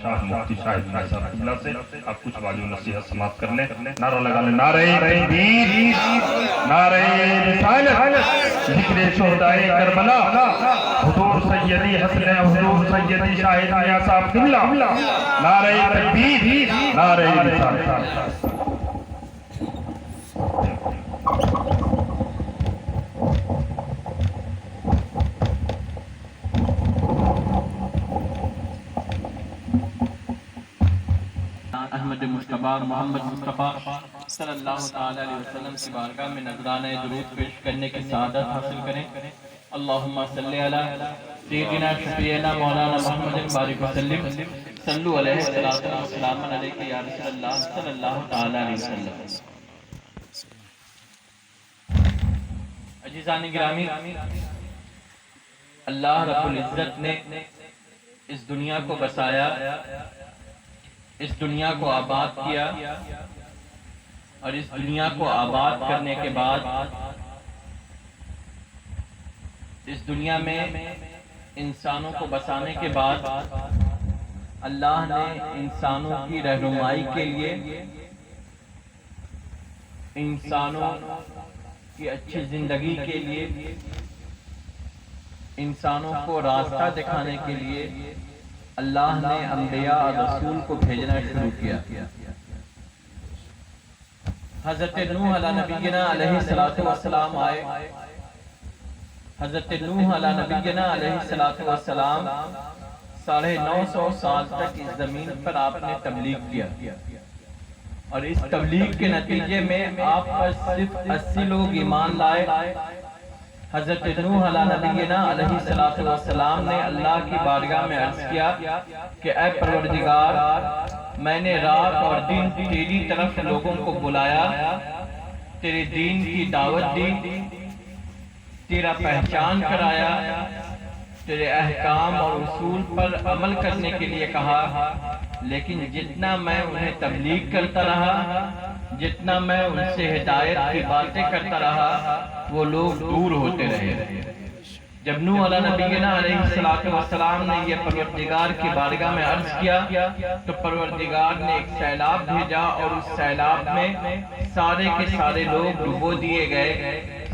شاہ مفتی شاہد صاحب قبلہ سے آپ کچھ واجب نصیحت سماعت کر لیں. نعرہ لگا لیں. نعرہ تکبیر، نعرہ رسالت، ذکر شہدائے کربلا، حضور سیدی حسن، حضور سیدی شاہد صاحب قبلہ. نعرہ تکبیر، نعرہ رسالت. احمد مصطفیٰ محمد مصطفیٰ صلی اللہ تعالی علیہ وسلم کی بارگاہ میں نذرانہ درود پیش کرنے کی سعادت حاصل کریں. اللہم صلی علی سیدنا شفیعنا مولانا محمد بارک وسلم صلو علیہ السلام علیکہ یا رسول اللہ صلی اللہ تعالی علیہ وسلم. عزیزان گرامی، اللہ رب العزت نے اس دنیا کو بسایا، اس دنیا کو آباد کیا، اور اس دنیا کو آباد کرنے کے بعد اس دنیا میں انسانوں کو بسانے کے بعد اللہ نے انسانوں کی رہنمائی کے لیے، انسانوں کی اچھی زندگی کے لیے، انسانوں کو راستہ دکھانے کے لیے اللہ نے انبیاء اور رسول کو بھیجنا شروع کیا. حضرت نوح علیہ نبینا علیہ السلام آئے. حضرت نوح علیہ نبینا علیہ السلام 950 سال تک اس زمین پر آپ نے تبلیغ کیا، اور اس تبلیغ کے نتیجے میں آپ پر صرف 80 لوگ ایمان لائے. حضرت نوح علیہ نبینا علیہ السلام نے اللہ کی بارگاہ میں عرض کیا کہ اے پروردگار، میں نے رات اور دن تیری طرف لوگوں کو بلایا، تیرے دین کی دعوت دی، تیرا پہچان کرایا، تیرے احکام اور اصول پر عمل کرنے کے لیے کہا، لیکن جتنا میں انہیں تبلیغ کرتا رہا، جتنا میں ان سے ہدایت کی باتیں کرتا رہا، وہ لوگ دور ہوتے رہے. جب نوح علیہ نبینا علیہ السلام نے یہ پروردگار کی بارگاہ میں عرض کیا تو پروردگار نے ایک سیلاب بھیجا، اور اس سیلاب میں سارے کے سارے لوگ ڈبو دیے گئے.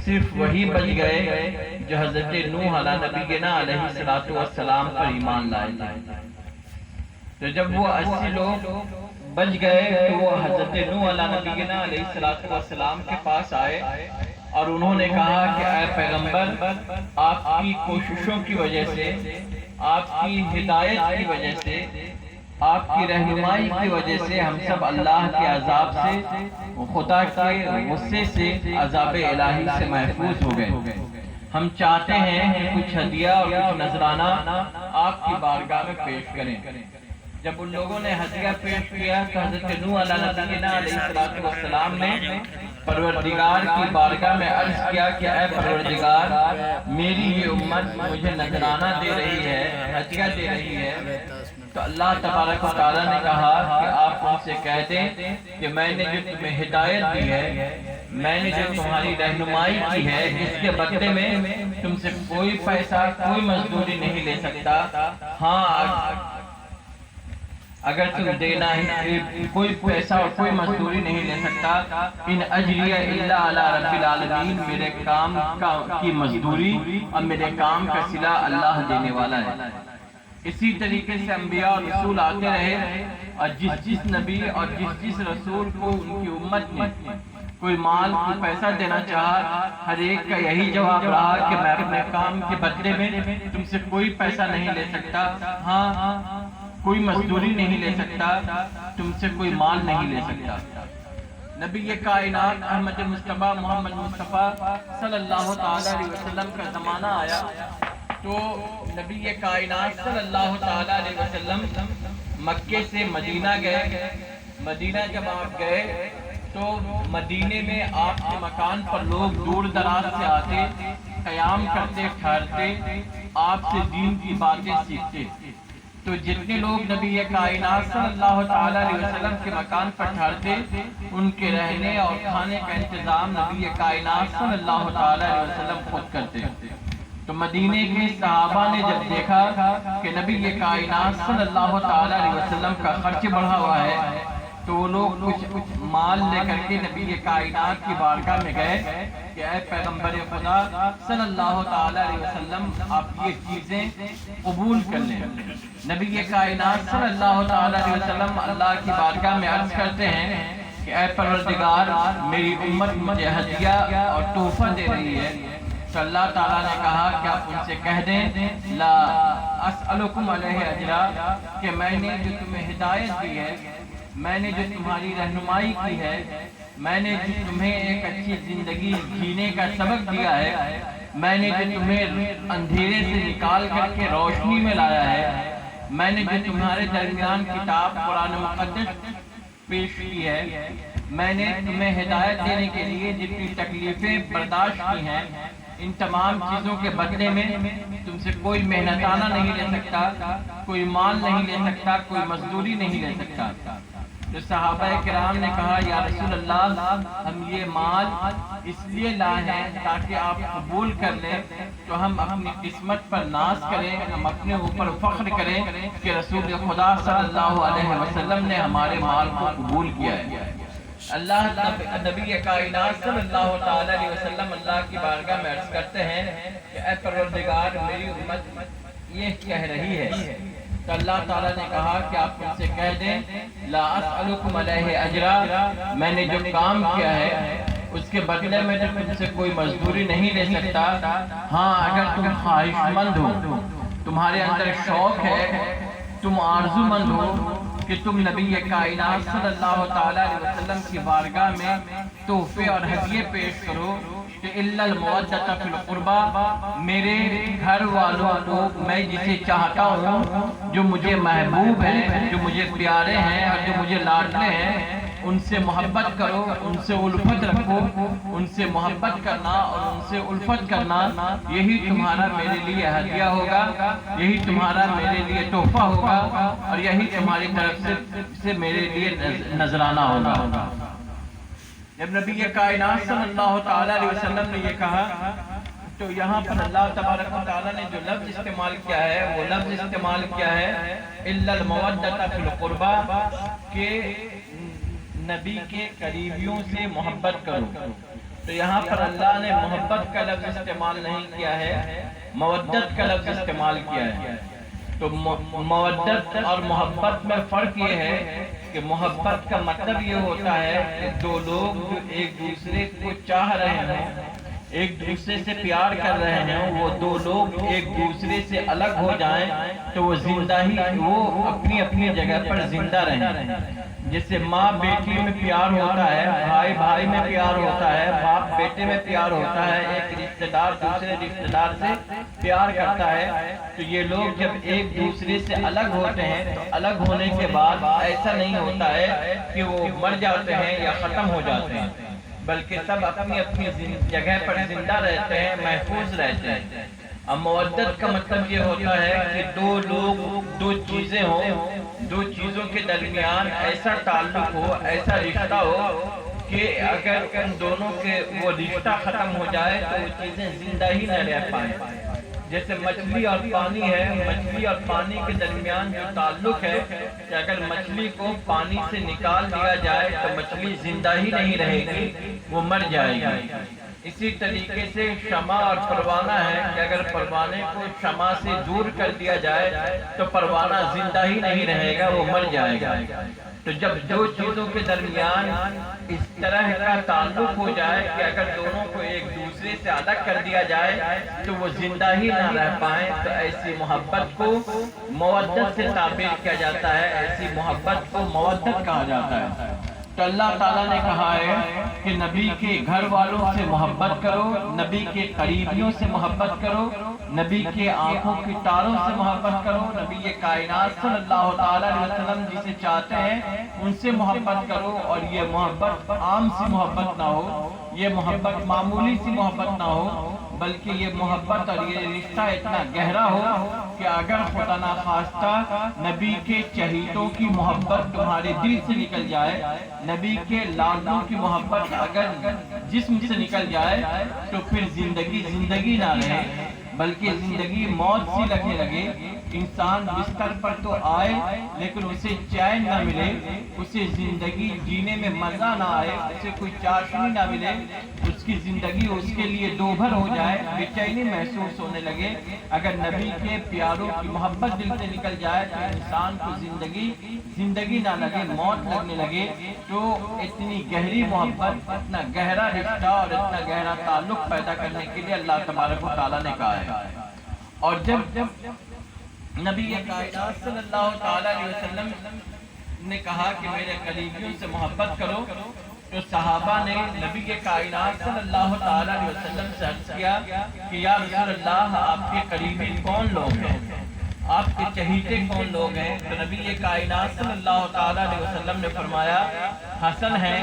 صرف وہی بچ گئے جو حضرت نوح علیہ نبینا علیہ السلام پر ایمان لائے تھے. تو جب وہ 80 لوگ بچ گئے تو وہ حضرت نوح علیہ نبینا علیہ السلام کے پاس آئے اور انہوں نے کہا کہ اے پیغمبر، آپ کی کوششوں کی وجہ سے، آپ کی ہدایت کی وجہ سے، آپ کی رہنمائی کی وجہ سے ہم سب اللہ کے عذاب سے، خدا کے غصے سے، عذاب الہی سے محفوظ ہو گئے. ہم چاہتے ہیں کہ کچھ ہدیہ اور کچھ نذرانہ آپ کی بارگاہ میں پیش کریں. جب ان لوگوں نے ہدیہ پیش کیا تو حضرت نوح علیہ نبینا علیہ السلام نے پروردگار کی بارگاہ میں عرض کیا کہ اے پروردگار، میری یہ امت مجھے نذرانہ دے رہی ہے، ہدیہ دے رہی ہے. تو اللہ تبارک و تعالیٰ نے کہا کہ آپ ان سے کہہ دیں کہ میں نے جو تمہیں ہدایت دی ہے، میں نے جو تمہاری رہنمائی کی ہے، اس کے بدلے میں تم سے کوئی پیسہ، کوئی مزدوری نہیں لے سکتا. ہاں، اگر تم دینا ہے کوئی پیسہ اور کوئی مزدوری نہیں لے سکتا. ان اجری الا علی رب العالمین، میرے کام کی مزدوری اور میرے کام کا صلہ اللہ دینے والا ہے. اسی طریقے سے انبیاء اور رسول آتے رہے، اور جس نبی اور جس رسول کو ان کی امت نے کوئی مال کوئی پیسہ دینا چاہا، ہر ایک کا یہی جواب رہا کہ میں اپنے کام کے بدلے میں تم سے کوئی پیسہ نہیں لے سکتا، ہاں کوئی مزدوری نہیں لے سکتا، تم سے کوئی مال نہیں لے سکتا. نبی کائنات احمد مصطفیٰ محمد مصطفیٰ صلی اللہ تعالی علیہ وسلم کا زمانہ آیا تو نبی کائنات صلی اللہ تعالی علیہ وسلم مکے سے مدینہ گئے. مدینہ جب آپ گئے تو مدینے میں آپ کے مکان پر لوگ دور دراز سے آتے، قیام کرتے، ٹھہرتے، آپ سے دین کی باتیں سیکھتے. تو جتنے لوگ نبی کائنات صلی اللہ تعالی علیہ وسلم کے مکان پر ٹھہرتے، ان کے رہنے اور کھانے کا انتظام نبی کائنات صلی اللہ تعالی علیہ وسلم خود کرتے. تو مدینے کے صحابہ نے جب دیکھا کہ نبی یہ کائنات صلی اللہ تعالیٰ علیہ وسلم کا خرچ بڑھا ہوا ہے تو وہ لوگ کچھ مال لے کر کے نبی یہ کائنات کی بارگاہ میں گئے کہ اے پیغمبر خدا صلی اللہ تعالیٰ علیہ وسلم آپ یہ چیزیں قبول کر لیں۔ نبی یہ کائنات صلی اللہ تعالیٰ علیہ وسلم اللہ کی بارگاہ میں عرض کرتے ہیں کہ اے پروردگار میری امت مجھے ہدیہ اور تحفہ دے رہی ہے، تو اللہ تعالیٰ نے کہا کہ آپ ان سے کہہ دیں لا اسألکم علیہ اجرا، کہ میں نے جو تمہیں ہدایت دی ہے، میں نے جو تمہاری رہنمائی کی ہے، میں نے جو تمہیں ایک اچھی زندگی جینے کا سبق دیا ہے، میں نے جو تمہیں اندھیرے سے نکال کر کے روشنی میں لایا ہے، میں نے جو تمہارے درمیان کتاب قرآن مقدس پیش کی ہے، میں نے تمہیں ہدایت دینے کے لیے جتنی تکلیفیں برداشت کی ہیں، ان تمام چیزوں کے بدلے میں تم سے کوئی محنتانہ نہیں لے سکتا، کوئی مال نہیں لے سکتا، کوئی مزدوری نہیں لے سکتا۔ تو صحابہ کرام نے کہا یا رسول اللہ ہم یہ مال اس لیے لائے ہیں تاکہ آپ قبول کر لیں، تو ہم اپنی قسمت پر ناز کریں، ہم اپنے اوپر فخر کریں کہ رسول خدا صلی اللہ علیہ وسلم نے ہمارے مال کو قبول کیا ہے۔ اللہ نبی کائنات صلی اللہ تعالیٰ علیہ وسلم اللہ کی بارگاہ میں عرض کرتے ہیں کہ اے پروردگار میری امت یہ کہہ رہی ہے، تو اللہ تعالیٰ نے کہا کہ آپ ان سے کہہ دیں لا اسألکم علیہ اجرا، میں نے جو کام کیا ہے اس کے بدلے میں تم سے کوئی مزدوری نہیں لے سکتا، ہاں اگر تم خواہش مند ہو، تمہارے اندر شوق ہے، تم آرزو مند ہو کہ تم نبی کائنات صلی اللہ تعالیٰ علیہ وسلم کی بارگاہ میں تحفے اور ہدیے پیش کرو کہ الا المودۃ فی القربہ، میرے گھر والوں کو میں جسے چاہتا ہوں، جو مجھے محبوب ہیں، جو مجھے پیارے ہیں اور جو مجھے لاڈلے ہیں، ان سے محبت کرو، ان سے الفت رکھو، ان سے محبت کرنا اور ان سے الفت کرنا یہی تمہارا میرے لیے ہدیہ ہوگا، یہی تمہارا میرے لیے تحفہ ہوگا اور یہی تمہاری طرف سے میرے لیے نذرانہ ہوگا۔ جب نبی کائنات صلی اللہ تعالیٰ علیہ وسلم نے یہ کہا تو یہاں پر اللہ تبارک و تعالیٰ نے جو لفظ استعمال کیا ہے وہ لفظ استعمال کیا ہے الا المودۃ فی القربہ، کہ نبی کے قریبیوں سے محبت کرو۔ تو یہاں پر اللہ نے محبت کا لفظ استعمال نہیں کیا ہے، مودت کا لفظ استعمال کیا ہے۔ تو مودت اور محبت میں فرق یہ ہے کہ محبت کا مطلب یہ ہوتا ہے کہ دو لوگ جو ایک دوسرے کو چاہ رہے ہیں، ایک دوسرے سے پیار کر رہے ہیں، وہ دو لوگ ایک دوسرے سے الگ ہو جائیں تو وہ زندہ ہی، وہ اپنی اپنی جگہ پر زندہ رہیں۔ جیسے ماں بیٹی میں پیار ہوتا ہے، بھائی بھائی میں پیار ہوتا ہے، باپ بیٹے میں پیار ہوتا ہے، ایک رشتہ دار دوسرے رشتہ دار سے پیار کرتا ہے، تو یہ لوگ جب ایک دوسرے سے الگ ہوتے ہیں تو الگ ہونے کے بعد ایسا نہیں ہوتا ہے کہ وہ مر جاتے ہیں یا ختم ہو جاتے ہیں، بلکہ سب اپنی اپنی جگہ پر زندہ رہتے ہیں، محفوظ رہتے ہیں۔ اب مودت کا مطلب یہ ہوتا ہے کہ دو لوگ، دو چیزیں ہوں، دو چیزوں کے درمیان ایسا تعلق ہو، ایسا رشتہ ہو کہ اگر ان دونوں کے وہ رشتہ ختم ہو جائے تو وہ چیزیں زندہ ہی نہ رہ پائیں۔ جیسے مچھلی اور پانی ہے، مچھلی اور پانی کے درمیان جو تعلق ہے کہ اگر مچھلی کو پانی سے نکال دیا جائے تو مچھلی زندہ ہی نہیں رہے گی، وہ مر جائے گی۔ اسی طریقے سے شمع اور پروانہ ہے کہ اگر پروانے کو شمع سے دور کر دیا جائے تو پروانہ زندہ ہی نہیں رہے گا، وہ مر جائے گا۔ تو جب دو چیزوں کے درمیان اس طرح کا تعلق ہو جائے کہ اگر دونوں کو ایک دوسرے سے الگ کر دیا جائے تو وہ زندہ ہی نہ رہ پائیں، تو ایسی محبت کو مودت سے تعبیر کیا جاتا ہے، ایسی محبت کو مودت کہا جاتا ہے۔ تو اللہ تعالیٰ نے کہا ہے کہ نبی کے گھر والوں سے محبت کرو، نبی کے قریبیوں سے محبت کرو، نبی کے آنکھوں کی تاروں سے محبت کرو، نبی کائنات صلی اللہ تعالیٰ علیہ وسلم جسے چاہتے ہیں ان سے محبت کرو، اور یہ محبت عام سی محبت نہ ہو، یہ محبت معمولی سی محبت نہ ہو، بلکہ یہ محبت اور یہ رشتہ اتنا گہرا ہو کہ اگر خدا نخواستہ نبی کے چہیتوں کی محبت تمہارے دل سے نکل جائے، نبی کے لاڈلوں کی محبت اگر جسم سے نکل جائے تو پھر زندگی زندگی نہ رہے، بلکہ زندگی موت سی لگنے لگے. انسان بستر پر تو آئے لیکن اسے چین نہ ملے, اسے زندگی جینے میں مزہ نہ آئے, اسے کوئی چاشنی نہ ملے, اس کی زندگی اس کے لیے دوبھر ہو جائے, بے چینی محسوس ہونے لگے. اگر نبی کے پیاروں کی محبت دل سے نکل جائے تو انسان کو زندگی نہ لگے, موت لگنے لگے. تو اتنی گہری محبت, اتنا گہرا رشتہ اور اتنا گہرا تعلق پیدا کرنے کے لیے اللہ تبارک و تعالیٰ نے کہا ہے. اور جب نبی کائنات صلی اللہ تعالیٰ علیہ وسلم نے کہا کہ میرے قریبیوں سے محبت کرو, تو صحابہ نے نبی کے کائنات صلی اللہ تعالیٰ علیہ وسلم سے عرض کیا کہ یا رسول اللہ, آپ کے قریبی کون لوگ ہیں, آپ کے چہیتے کون لوگ ہیں؟ تو نبی کائنات صلی اللہ تعالیٰ علیہ وسلم نے فرمایا حسن ہیں,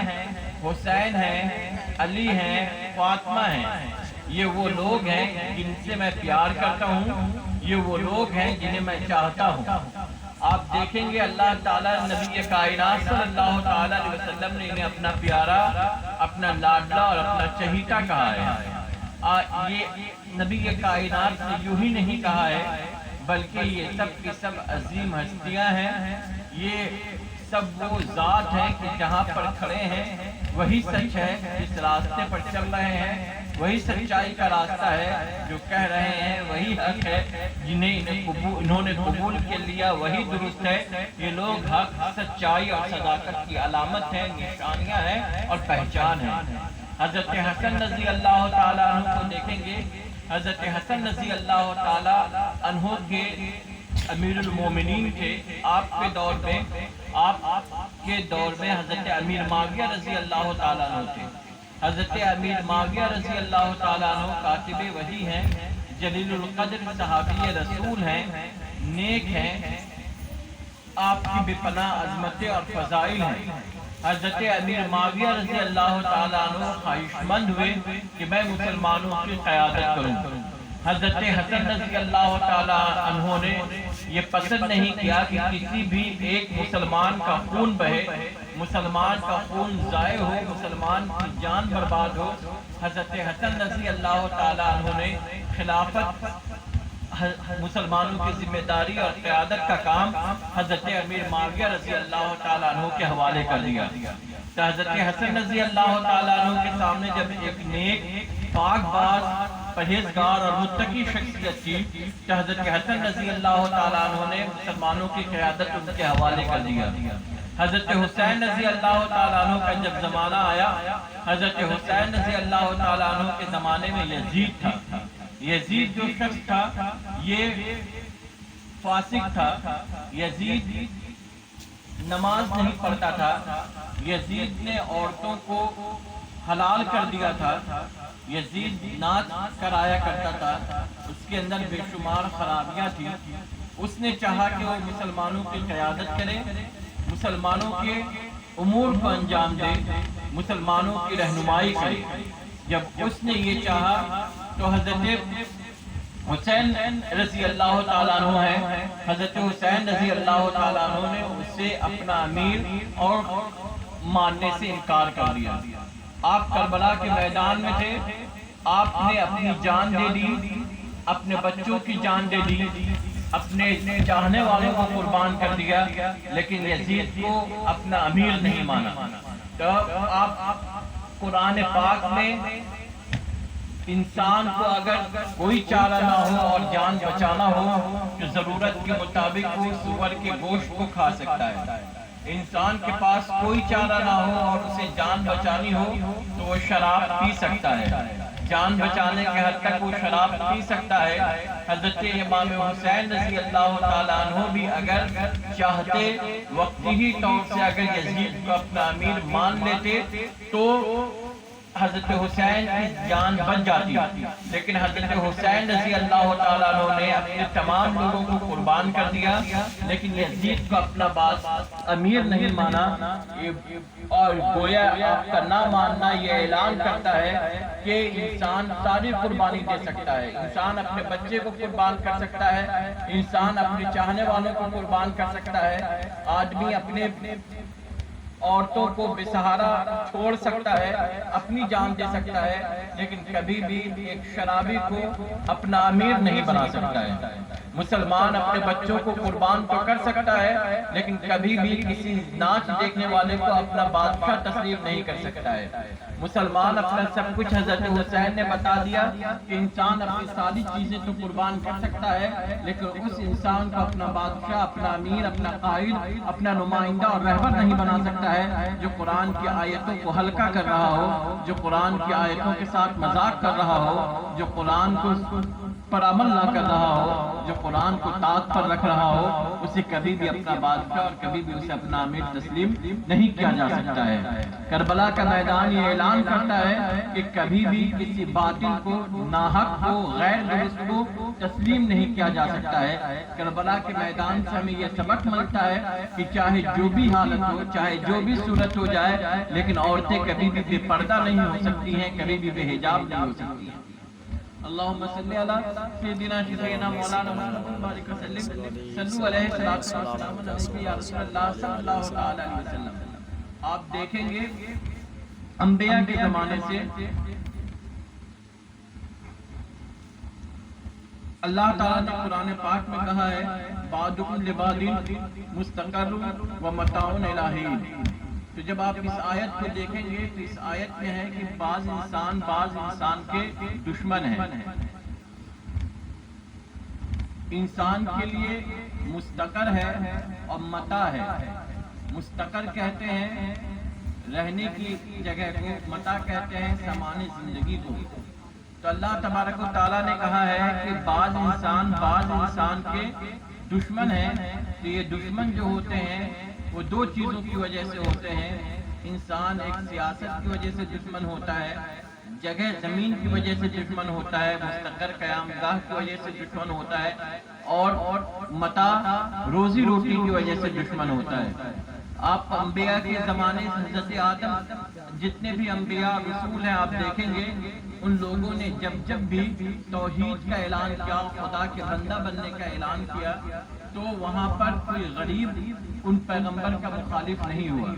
حسین ہیں, علی ہیں, فاطمہ ہیں. یہ وہ لوگ ہیں جن سے میں پیار کرتا ہوں, یہ وہ لوگ ہیں جنہیں میں چاہتا ہوں. آپ دیکھیں گے اللہ تعالیٰ نبی کائنات صلی اللہ تعالیٰ علیہ وسلم نے انہیں اپنا پیارا, اپنا لاڈلا اور اپنا چہیتا کہا ہے. یہ نبی کائنات نے یوں ہی نہیں کہا ہے, بلکہ یہ سب کی سب عظیم ہستیاں ہیں. یہ سب وہ ذات ہیں کہ جہاں پر کھڑے ہیں وہی سچ ہے, جس راستے پر چل رہے ہیں وہی سچائی کا راستہ ہے, جو کہہ رہے ہیں وہی حق ہے, انہوں نے قبول کر لیا وہی درست ہے. یہ لوگ حق, سچائی اور صداقت کی علامت ہیں, نشانیاں ہیں اور پہچان ہیں. حضرت حسن رضی اللہ تعالیٰ عنہ کو دیکھیں گے. حضرت حسن رضی اللہ تعالیٰ عنہ کے امیر المومنین تھے. آپ کے دور میں حضرت امیر معاویہ رضی اللہ تعالیٰ عنہ تھے. حضرت امیر معاویہ رضی اللہ تعالیٰ عنہ کاتب وحی ہیں, جلیل القدر صحابی رسول ہیں, نیک ہیں, آپ کی بے پناہ عظمتیں اور فضائل ہیں. حضرت امیر معاویہ رضی اللہ تعالیٰ عنہ خواہش مند ہوئے کہ میں مسلمانوں کی قیادت کروں. حضرت حسن رضی اللہ تعالیٰ عنہ نے یہ پسند نہیں کیا کہ کسی بھی ایک مسلمان کا خون بہے, مسلمان کا خون ضائع ہو, مسلمان کی جان برباد ہو. حضرت حسن رضی اللہ تعالیٰ عنہ نے خلافت, مسلمانوں کی ذمہ داری اور قیادت کا کام حضرت امیر معاویہ رضی اللہ تعالیٰ عنہ کے حوالے کر دیا. تو حضرت حسن رضی اللہ تعالیٰ عنہ کے سامنے جب ایک نیک, پاک باز, پرہیزگار اور متقی شخصیت تھی, تو حضرت حسن رضی اللہ تعالیٰ عنہ نے مسلمانوں کی قیادت ان کے حوالے کر دیا. حضرت حسین رضی اللہ تعالیٰ عنہ کا جب زمانہ آیا, حضرت حسین رضی اللہ تعالیٰ عنہ کے زمانے میں یزید تھا. یزید جو شخص تھا یہ فاسق تھا. یزید نماز نہیں پڑھتا تھا. یزید نے عورتوں کو حلال کر دیا تھا. یزید ناچ کرایا کرتا تھا. اس کے اندر بے شمار خرابیاں تھیں. اس نے چاہا کہ وہ مسلمانوں کی قیادت کرے, مسلمانوں کے امور کو انجام دے, مسلمانوں کی رہنمائی کرے. جب اس نے یہ چاہا تو حضرت حسین رضی اللہ تعالیٰ عنہ ہیں, حضرت حسین رضی اللہ تعالیٰ عنہ نے اس سے اپنا امیر اور ماننے سے انکار کر دیا. آپ کربلا کے میدان میں تھے, آپ نے اپنی جان دے دی, اپنے بچوں کی جان دے دی, اپنے چاہنے والوں کو قربان کر دیا, لیکن یزید کو اپنا امیر نہیں مانا. تو آپ قرآن پاک میں انسان کو اگر کوئی چارہ نہ ہو اور جان بچانا ہو تو ضرورت کے مطابق وہ سور کے گوشت کو کھا سکتا ہے. انسان کے پاس کوئی چارہ نہ ہو اور اسے جان بچانی ہو تو وہ شراب پی سکتا ہے. جان بچانے کے حد تک وہ شراب پی سکتا ہے. حضرت امام حسین رضی اللہ تعالیٰ عنہ بھی اگر چاہتے وقتی ہی طور سے اگر یزید کو اپنا امیر مان لیتے تو حضرت حسین کی جان بچ جاتی, لیکن حضرت حسین رضی اللہ تعالیٰ عنہ نے اپنے تمام لوگوں کو قربان کر دیا, لیکن یزید کو اپنا باز امیر نہیں مانا. اور گویا آپ کا نہ ماننا یہ اعلان کرتا ہے کہ انسان ساری قربانی دے سکتا ہے. انسان اپنے بچے کو قربان کر سکتا ہے, انسان اپنے چاہنے والوں کو قربان کر سکتا ہے, آدمی اپنے عورتوں کو بے سہارا چھوڑ سکتا ہے، اپنی جان دے سکتا ہے، لیکن کبھی بھی ایک شرابی کو اپنا امیر نہیں بنا سکتا ہے۔ مسلمان اپنے بچوں کو قربان تو کر سکتا ہے، لیکن کبھی بھی کسی ناچ دیکھنے والے کو اپنا بادشاہ تسلیم نہیں کر سکتا ہے۔ مسلمان اپنا سب کچھ حضرت حسین نے بتا دیا کہ انسان اپنی ساری چیزیں تو قربان کر سکتا ہے، لیکن اس انسان کو اپنا بادشاہ، اپنا امیر، اپنا قائد، اپنا نمائندہ اور رہبر نہیں بنا سکتا ہے، جو قرآن کی آیتوں کو ہلکا کر رہا ہو، جو قرآن کی آیتوں کے ساتھ مذاق کر رہا ہو، جو قرآن کو پر عمل نہ کر رہا ہو، جو قرآن کو طاق پر رکھ رہا ہو، اسے کبھی بھی اپنا بادشاہ اور کبھی بھی اسے اپنا امیر تسلیم نہیں کیا جا سکتا ہے۔ کربلا کا میدان یہ اعلان کرتا ہے کہ کبھی بھی کسی باطل کو، ناحق کو، غیر درست کو تسلیم نہیں کیا جا سکتا ہے۔ کربلا کے میدان سے ہمیں یہ سبق ملتا ہے کہ چاہے جو بھی حالت ہو، چاہے جو بھی صورت ہو جائے، لیکن عورتیں کبھی بھی بے پردہ نہیں ہو سکتی ہیں، کبھی بھی بے حجاب نہیں ہو سکتی ہیں۔ اللہم صلی علی سیدنا شیخنا مولانا محمد بارک وسلم، صلو علیہ السلام علیکم یا رسول اللہ صلی اللہ علیہ وسلم۔ آپ دیکھیں گے انبیاء کے زمانے سے اللہ تعالیٰ نے قرآن پاک میں کہا ہے بعدکم لبعض مستقر و متاع الی حین۔ تو جب آپ اس آیت کو دیکھیں گے تو اس آیت میں ہے کہ بعض انسان کے دشمن ہیں۔ انسان کے لیے مستقر ہے اور متاع ہے۔ مستقر کہتے ہیں رہنے کی جگہ کو، متاع کہتے ہیں سامان زندگی کو۔ تو اللہ تبارک و تعالیٰ نے کہا ہے کہ بعض انسان کے دشمن ہیں۔ تو یہ دشمن جو ہوتے ہیں وہ دو چیزوں کی وجہ سے ہوتے ہیں۔ انسان ایک سیاست کی وجہ سے دشمن ہوتا ہے، جگہ زمین کی وجہ سے دشمن ہوتا ہے، مستقر قیام گاہ کی وجہ سے دشمن ہوتا ہے، اور متاع روزی روٹی کی وجہ سے دشمن ہوتا ہے۔ آپ انبیاء کے زمانے سے حضرت آدم، جتنے بھی انبیاء رسول ہیں آپ دیکھیں گے، ان لوگوں نے جب بھی توحید کا اعلان کیا، خدا کے بندہ بننے کا اعلان کیا، تو وہاں پر کوئی غریب ان پیغمبر کا مخالف نہیں ہوا،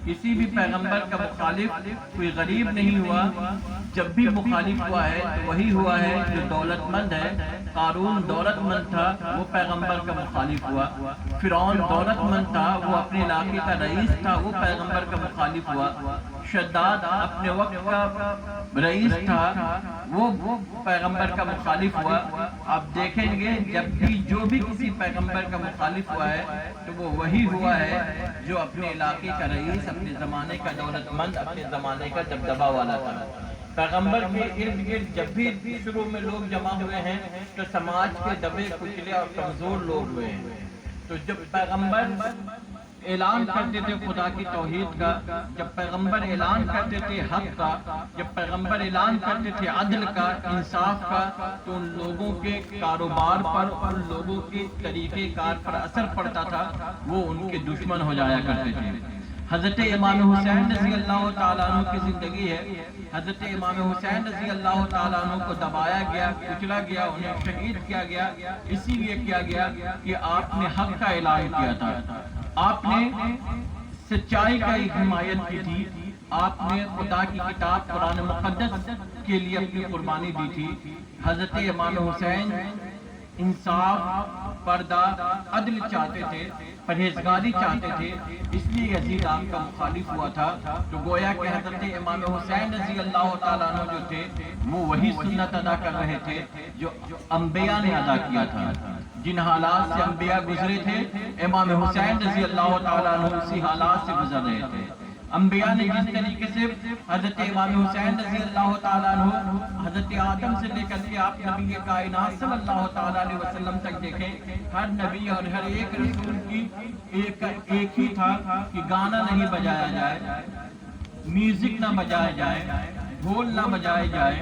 کسی بھی پیغمبر کا مخالف کوئی غریب نہیں ہوا۔ جب بھی مخالف ہوا ہے تو وہی ہوا ہے جو دولت مند ہے۔ قارون دولت مند تھا، وہ پیغمبر کا مخالف ہوا۔ فرعون دولت مند تھا، وہ اپنے علاقے کا رئیس تھا، وہ پیغمبر کا مخالف ہوا۔ شداد اپنے وقت کا رئیس تھا، وہ پیغمبر کا مخالف ہوا۔ آپ دیکھیں گے جب بھی جو بھی کسی پیغمبر کا مخالف ہوا ہے تو وہ وہی ہوا ہے جو اپنے علاقے کا رئیس، اپنے زمانے کا دولت مند، اپنے زمانے کا دبدبہ والا تھا۔ پیغمبر کے ارد گرد جب بھی شروع میں لوگ جمع ہوئے ہیں تو سماج کے دبے کچلے اور کمزور لوگ ہوئے ہیں۔ تو جب پیغمبر اعلان کرتے تھے خدا کی توحید کا، جب پیغمبر اعلان کرتے تھے حق کا، جب پیغمبر اعلان کرتے تھے عدل کا، انصاف کا، تو ان لوگوں کے کاروبار پر، ان لوگوں کے طریقہ کار پر اثر پڑتا تھا، وہ ان کے دشمن ہو جایا کرتے تھے۔ حضرت امام حسین رضی اللہ تعالیٰ عنہ کی زندگی ہے۔ حضرت امام حسین رضی اللہ تعالیٰ عنہ کو دبایا گیا، کچلا گیا، انہیں شہید کیا گیا، اسی لیے کیا گیا کہ آپ نے حق کا اعلان کیا تھا، آپ نے سچائی کا حمایت کی تھی، آپ نے خدا کی کتاب قرآن مقدس کے لیے اپنی قربانی دی تھی۔ حضرت امام حسین انصاف، پردہ، عدل چاہتے تھے، پرہیزگاری چاہتے تھے، اس لیے یزید آپ کا مخالف ہوا تھا۔ تو گویا کہ حضرت امام حسین رضی اللہ تعالیٰ عنہ جو تھے وہ وہی سنت ادا کر رہے تھے جو انبیاء نے ادا کیا تھا۔ جن حالات سے انبیاء گزرے تھے امام حسین رضی اللہ تعالیٰ عنہ اسی حالات سے گزر رہے تھے۔ انبیاء نے جس طریقے سے حضرت امام حسین رضی اللہ تعالیٰ عنہ حضرت آدم سے لے کر کے آپ نبی کائنات صلی اللہ تعالیٰ علیہ وسلم تک دیکھیں، ہر نبی اور ہر ایک رسول کی ایک ہی تھا کہ گانا نہیں بجایا جائے، میوزک نہ بجایا جائے، ڈھول نہ بجائے جائے،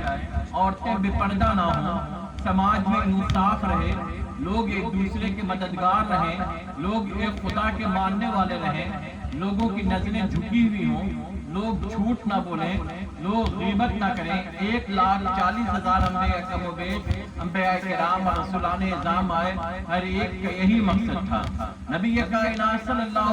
عورتیں بے پردہ نہ ہوں، سماج میں انصاف رہے، لوگ ایک دوسرے کے مددگار رہیں، لوگ ایک خدا کے ماننے والے رہیں، لوگوں کی نظریں جھکی ہوئی ہوں، لوگ جھوٹ نہ بولیں، لوگ غیبت نہ کریں۔ 1,40,000 انبیاء کم و بیش انبیاء کرام اور رسولان اعظام آئے، ہر ایک کا یہی مقصد تھا۔ نبی کائنات صلی اللہ